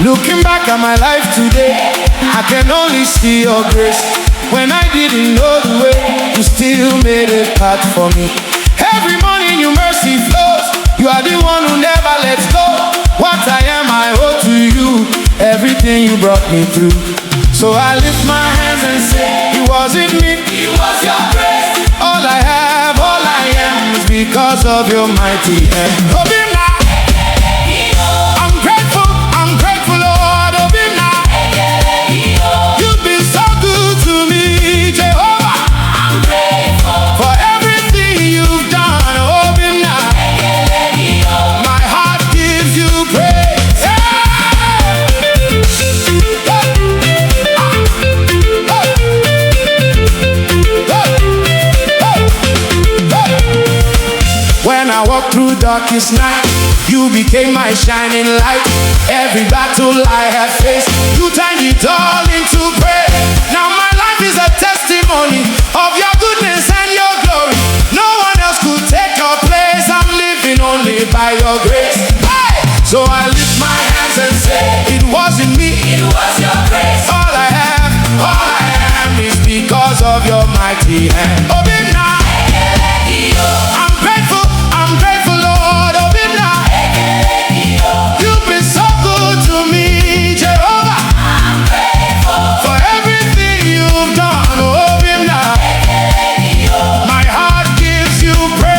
Looking back at my life today, I can only see your grace. When I didn't know the way, you still made a path for me. Every morning your mercy flows. You are the one who never lets go. What I am, I owe to you. Everything you brought me through. So I lift my hands and say, it wasn't me, it was your grace. All I have, all I am is because of your mighty hand. Obi M Na-Ekele Gi. I'm grateful, Lord. Obi M Na-Ekele Gi. You've been so good to me, Jehovah. I'm grateful for everything you've done. Obi M Na-Ekele Gi. My heart gives you praise. When I walk through darkest night, you became my shining light. Every battle I have faced, you turned it all into praise. Now my life is a testimony of your goodness and your glory. No one else could take your place. I'm living only by your grace. Hey! So I lift my hands and say, it wasn't me, it was your grace. All I have, all I am is because of your mighty hand. Obi M Na-Ekele Gi. I'm grateful, Lord. Obi M Na-Ekele Gi. You've been so good to me, Jehovah. I'm grateful for everything you've done. Obi M Na-Ekele Gi. My heart gives you praise.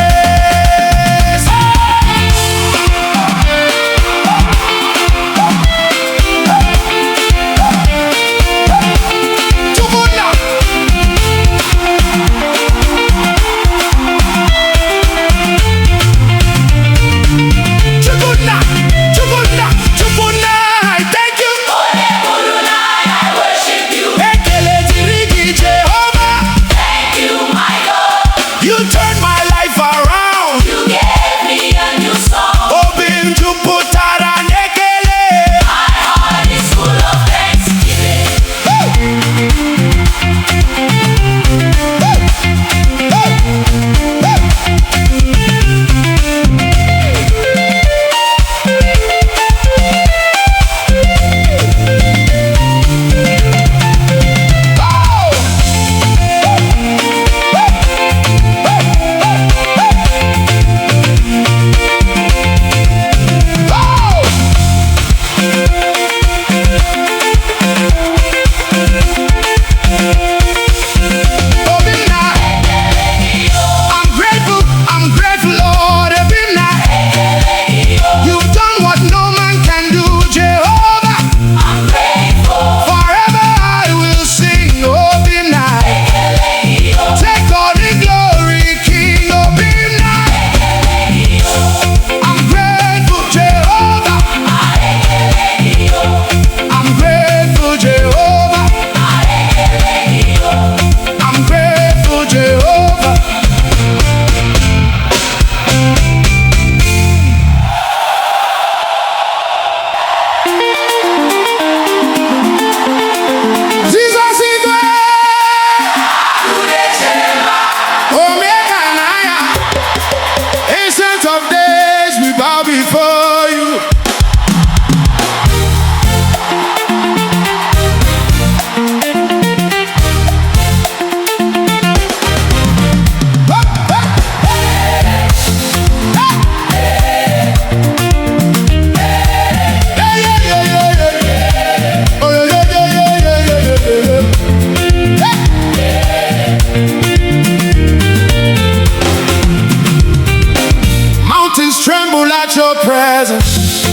Your presence,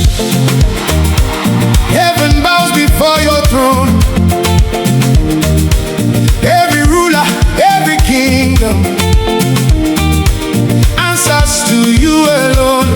heaven bows before your throne. Every ruler, every kingdom answers to you alone.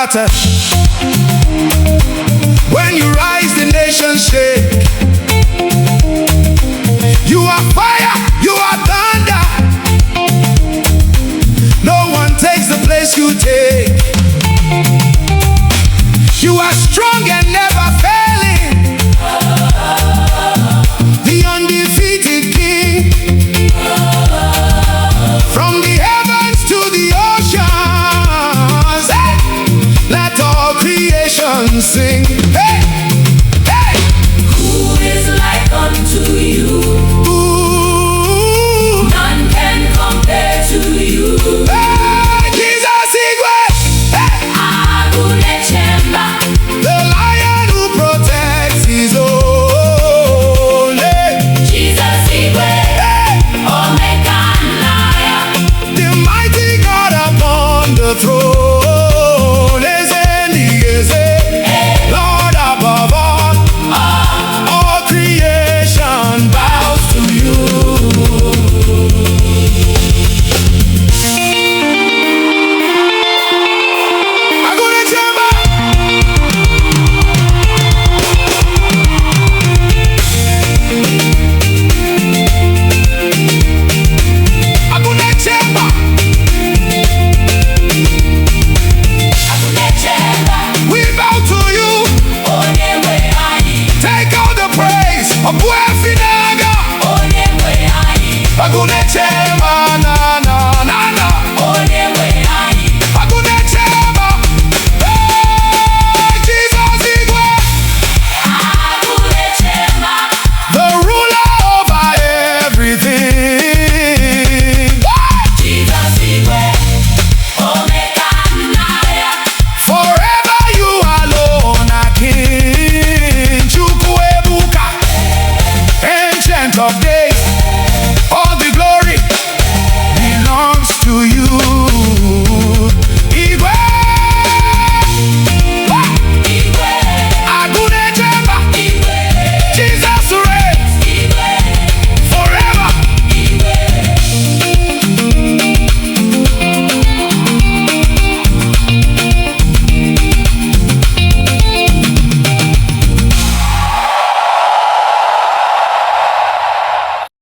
scatter. When you rise, the nations shake. You are fire, you are thunder. No one takes the place you take. You are strong and never failing, the undefeated King. From the heavens to the oceans, let all creation sing. Hey, hey. Who is like unto you? Ooh. None can compare to you. Hey, Jesus Igwe. Hey. Agune Chemba. The lion who protects his own. Hey. Jesus Igwe. Hey. Omega and Lion. The mighty God upon the throne. Lord above all creation bows to you. Agune Chemba. Agune Chemba. Agune Chemba. We bow to you. Onyewe anyị. Take all the praise of where